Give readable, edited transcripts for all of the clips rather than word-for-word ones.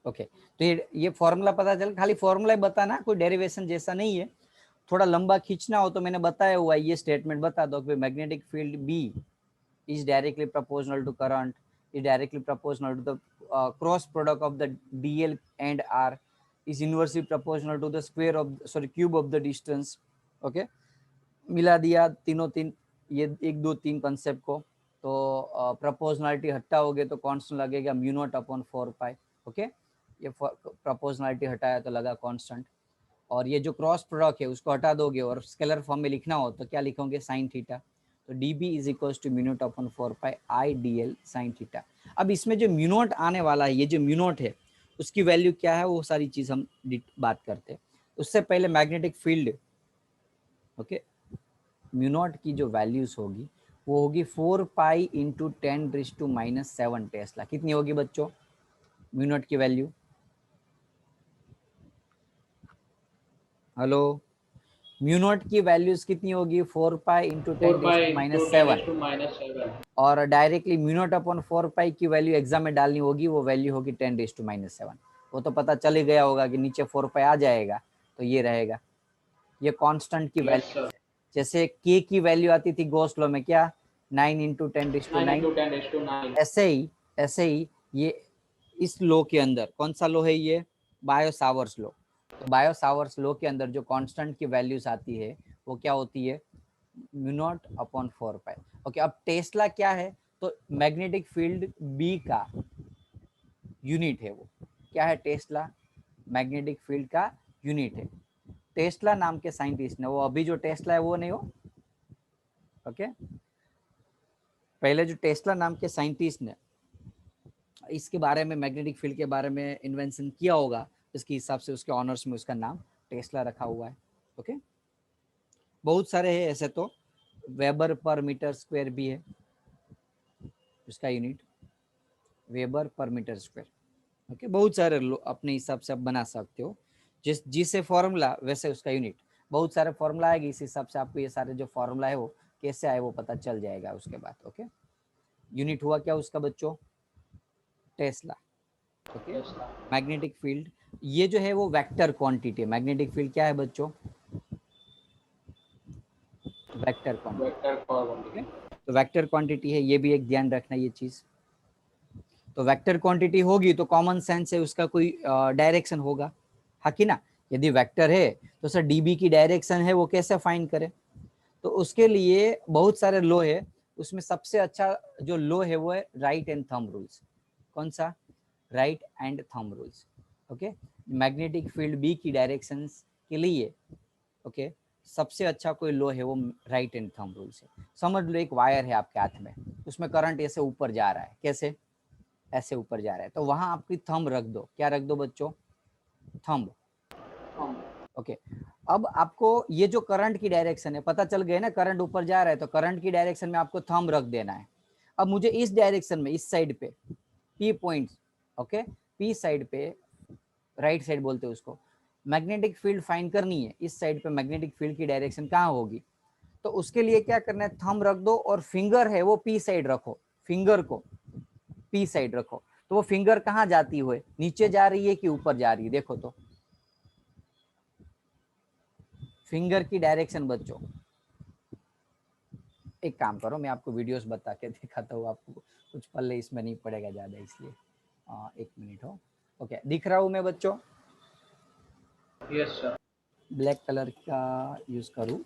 Okay, तो ये formula पता चल, खाली फॉर्मूला ही बताना, कोई डेरिवेशन जैसा नहीं है। थोड़ा लंबा खींचना हो तो मैंने बताया हुआ ये स्टेटमेंट बता दो कि magnetic field B is directly proportional to current, is directly proportional to the cross product of the dl and r, is inversely proportional to the square of cube of the distance. Okay, मिला दिया तीनों तीन, ये 1 2 3 concept को, तो proportionality हटाओगे तो constant लगेगा mu naught upon 4 पाई। Okay, ये प्रोपोर्शनलिटी हटाया तो लगा कांस्टेंट, और ये जो क्रॉस प्रोडक्ट है उसको हटा दोगे और स्केलर फॉर्म में लिखना हो तो क्या लिखोगे, साइन थीटा। तो dB is equal to mu naught upon 4 pi I dl sine theta. अब इसमें जो म्यू नॉट आने वाला है, ये जो म्यू नॉट है उसकी वैल्यू क्या है, वो सारी चीज हम बात करते हैं। उससे पहले magnetic field, okay, mu naught की जो वैल्यूज होगी वो होगी 4 पाई इंटू 10⁻⁻7 टेस्ला। कितनी होगी बच्चों म्यू नॉट की वैल्यू? हेलो, म्यू नॉट की वैल्यूज कितनी होगी? 4 पाई इंटू 10⁻⁻7, और डायरेक्टली म्यू नॉट अपॉन 4 पाई की वैल्यू एग्जाम में डालनी होगी, वो वैल्यू होगी 10⁻⁻7। वो तो पता चल ही गया होगा कि नीचे 4 पाई आ जाएगा तो ये रहेगा, ये कांस्टेंट की वैल्यू है। जैसे k की वैल्यू आती थी गॉस लॉ में, क्या 9 इंटू 10⁻9। ऐसे ही ये इस लॉ के अंदर, कौन सा लॉ है ये? Bio showers law. तो बायो सावर्स लॉ के अंदर जो कांस्टेंट की वैल्यूज आती है वो क्या होती है? म्यू नॉट अपॉन 4 पाई। ओके, अब टेस्ला क्या है? तो मैग्नेटिक फील्ड बी का यूनिट है। वो क्या है? टेस्ला मैग्नेटिक फील्ड का यूनिट है। टेस्ला नाम के साइंटिस्ट ने, वो अभी जो टेस्ला है वो नहीं हो, ओके, पहले जो टेस्ला नाम के साइंटिस्ट ने इसके बारे में, मैग्नेटिक फील्ड के बारे में इन्वेंशन किया होगा, इसके हिसाब से उसके ऑनर्स में उसका नाम टेस्ला रखा हुआ है। ओके, बहुत सारे हैं ऐसे, तो वेबर पर मीटर स्क्वायर भी है उसका unit, weber per metre square. Okay, बहुत सारे अपने हिसाब से आप बना सकते हो, जिसे फॉर्मूला वैसे उसका यूनिट। बहुत सारे फॉर्मूला आएगी, इस हिसाब से आपको ये सारे जो फॉर्मूला है वो कैसे आए वो पता चल जाएगा उसके बाद। ओके, यूनिट हुआ क्या उसका बच्चों? टेस्ला। ओके, मैग्नेटिक फील्ड ये जो है वो वेक्टर क्वांटिटी है। मैग्नेटिक फील्ड क्या है बच्चों? Vector quantity. तो वेक्टर क्वांटिटी है, ये भी एक ध्यान रखना ये चीज। तो वेक्टर क्वांटिटी होगी तो कॉमन सेंस है उसका कोई डायरेक्शन होगा, हाँ कि ना? यदि वेक्टर है तो सर डीबी की डायरेक्शन है वो कैसे फाइंड करें? तो उसके लिए बहुत सारे लॉ है, उसमें सबसे अच्छा जो लॉ है वो है राइट एंड थंब रूल्स। कौन सा? Right hand thumb rules. Okay, magnetic field B की डायरेक्शन के लिए, ओके, सबसे अच्छा कोई लॉ है वो राइट एंड थंब रूल्स है। समझ लो एक वायर है आपके हाथ में, उसमें करंट ऐसे ऊपर जा रहा है, कैसे? ऐसे ऊपर जा रहा है, तो वहां आपकी थंब रख दो। क्या रख दो बच्चों? थंब। ओके, अब आपको ये जो करंट की डायरेक्शन है पता चल गया ना, करंट ऊपर जा रहा है तो करंट की डायरेक्शन में आपको थंब रख देना है। अब मुझे इस डायरेक्शन में, इस साइड पे P point, okay, P side पे, राइट साइड बोलते हैं उसको, मैग्नेटिक फील्ड फाइंड करनी है। इस साइड पे मैग्नेटिक फील्ड की डायरेक्शन कहाँ होगी? तो उसके लिए क्या करना है, थंब रख दो और फिंगर है वो पी साइड रखो, फिंगर को पी साइड रखो। तो वो फिंगर कहाँ जाती हुए, नीचे जा रही है कि ऊपर जा रही है? देखो तो फिंगर की डायरेक्शन बच्चों, एक काम करो मैं आपको वीडियोस बता के दिखाता हूँ, आपको कुछ पल्ले इसमें नहीं पड़ेगा ज्यादा, इसलिए 1 मिनट हो। ओके, दिख रहा हूँ मैं बच्चों? Yes sir. ब्लैक कलर का यूज करूँ?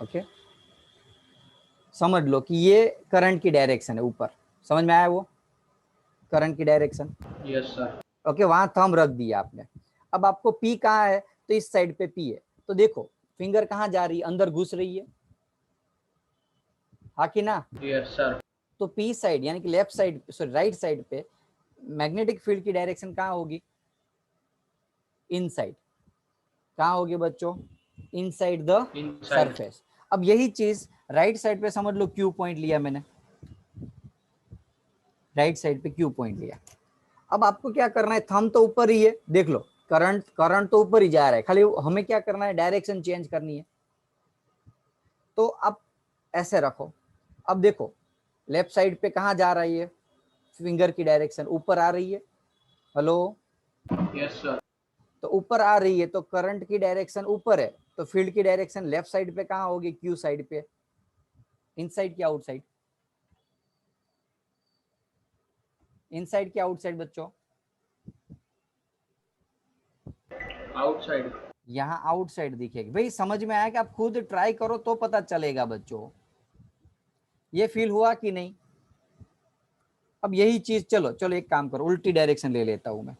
ओके, समझ लो कि ये करंट की डायरेक्शन है ऊपर, समझ में आया वो करंट की डायरेक्शन? Yes sir. ओके, वहां थंब रख दिया आपने। अब आपको पी कहाँ है? तो इस साइड पे पी है, तो देखो फिंगर कहाँ जा रही है, अंदर घुस रही है, हाँ कि ना? Yes sir. तो पी साइड यानी कि left side, sorry right side पे मैग्नेटिक फील्ड की डायरेक्शन कहाँ होगी? इनसाइड। कहाँ होगी बच्चों? Inside the surface. अब यही चीज राइट साइड पे समझ लो, क्यू पॉइंट लिया मैंने, राइट साइड पे क्यू पॉइंट लिया। अब आपको क्या करना है, थंब तो ऊपर ही है, देख लो करंट तो ऊपर ही जा रहा है, खाली हमें क्या करना है, डायरेक्शन चेंज करनी है। तो अब ऐसे रखो, अब देखो लेफ्ट साइड पे कहाँ जा रही है फिंगर की डायरेक्शन? ऊपर आ रही है। Hello, yes sir. तो ऊपर आ रही है तो करंट की डायरेक्शन ऊपर है, तो फील्ड की डायरेक्शन लेफ्ट साइड पे कहाँ होगी, क्यू साइड पे, इनसाइड की आउटसाइड, इनसाइड की आउटसाइड बच्चों, आउटसाइड। यहाँ आउटसाइड दिखेगी। भाई समझ में आया कि आप खुद ट्राई करो तो पता चलेगा बच्चों, ये फील हुआ कि नहीं। अब यही चीज, चलो चलो एक काम करो, उल्टी डायरेक्शन ले लेता हूं मैं,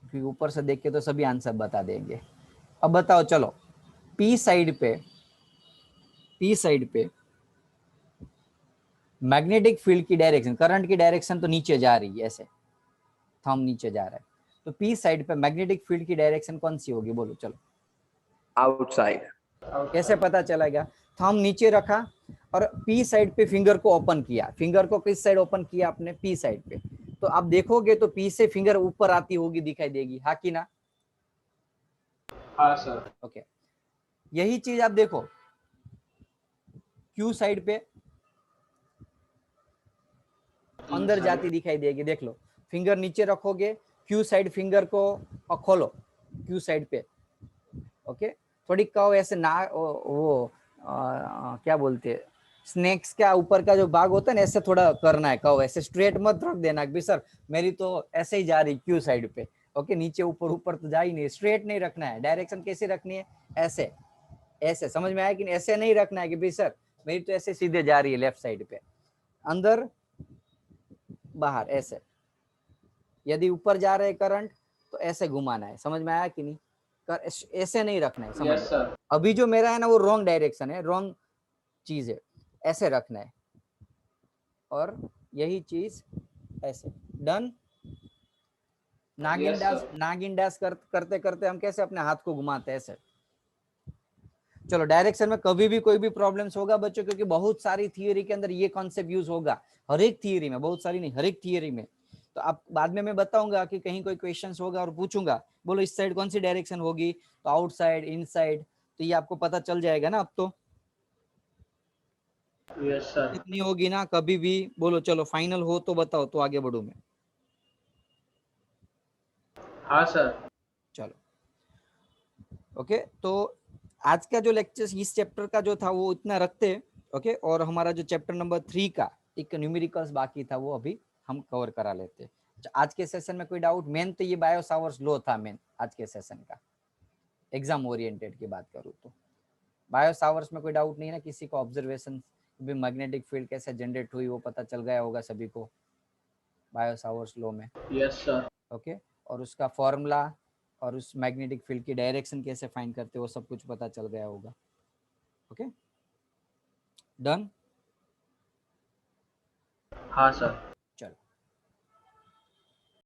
क्योंकि ऊपर से देख के तो सभी आंसर बता देंगे। अब बताओ चलो, पी साइड पे, पी साइड पे मैग्नेटिक फील्ड की डायरेक्शन, करंट की डायरेक्शन तो नीचे जा रही है, ऐसे थंब नीचे जा रहा है, तो पी साइड पे मैग्नेटिक फील्ड की डायरेक्शन कौन सी होगी, बोलो चलो। आउटसाइड। कैसे पता चलेगा, थंब नीचे रखा और पी साइड पे फिंगर को ओपन किया, फिंगर को किस साइड ओपन किया आपने, पी साइड पे, तो आप देखोगे तो पी से फिंगर ऊपर आती होगी, दिखाई देगी, हाँ कि ना। हाँ सर। ओके, यही चीज आप देखो क्यू साइड पे अंदर जाती दिखाई देगी, देख लो, फिंगर नीचे रखोगे, क्यू साइड फिंगर को खोलो क्यू साइड पे, ओके, थोड़ी कव ऐसे ना वो क्या बोलते हैं, स्नेक्स का ऊपर का जो भाग होता है ना, ऐसे थोड़ा करना है कव, ऐसे स्ट्रेट मत रख देना कि सर मेरी तो ऐसे ही जा रही क्यू साइड पे, ओके, नीचे ऊपर ऊपर तो जा ही नहीं, स्ट्रेट नहीं रखना है, डायरेक्शन कैसे रखनी है, ऐसे, ऐसे, समझ में आया कि ऐसे नहीं रखना है कि भाई सर मेरी तो ऐसे सीधे जा रही है लेफ्ट साइड पे, अंदर बाहर ऐसे, यदि ऊपर जा रहे करंट तो ऐसे घुमाना है, समझ में आया कि नहीं, ऐसे नहीं रखना है, समझ यस में। सर। अभी जो मेरा है ना वो रॉन्ग डायरेक्शन है, रॉन्ग चीज है, ऐसे रखना है, और यही चीज ऐसे, डन। नागिन यस डैश, सर। नागिन डैश करते करते हम कैसे अपने हाथ को घुमाते हैं, ऐसे। चलो डायरेक्शन में कभी भी कोई भी प्रॉब्लम्स होगा बच्चों, क्योंकि बहुत सारी थियरी के अंदर ये कॉन्सेप्ट यूज होगा, हर एक थियरी में, बहुत सारी नहीं, हर एक थियरी में, तो आप बाद में मैं बताऊंगा कि कहीं कोई क्वेश्चंस होगा और पूछूंगा, बोलो इस साइड कौन सी डायरेक्शन होगी, तो आउटसाइड, इनसाइड, तो ये आपको पता चल जाएगा ना अब तो, यस सर। कितनी होगी ना कभी भी, बोलो चलो फाइनल हो तो बताओ, तो आगे बढ़ू मैं। हाँ सर। चलो ओके, तो आज का जो लेक्चर इस चैप्टर का जो था वो इतना रखते हैं, ओके, और हमारा जो चैप्टर नंबर 3 का एक न्यूमेरिकल्स बाकी था वो अभी हम कवर करा लेते हैं। आज के सेशन में कोई डाउट, मेन तो ये बायो सावर्स लॉ था मेन आज के सेशन का, एग्जाम ओरिएंटेड की बात करूँ तो बायो सावर्स में कोई डाउट नहीं है ना किसी को, ऑब्जर्वेशन भी मैग्नेटिक फील्ड कैसे जनरेट हुई वो पता चल गया होगा सभी को बायो सावर्स लॉ में, यस सर। ओके, और उसका फॉर्मूला और उस मैग्नेटिक फील्ड की डायरेक्शन कैसे फाइंड करते हो वो सब कुछ पता चल गया होगा, ओके, डन। हाँ सर।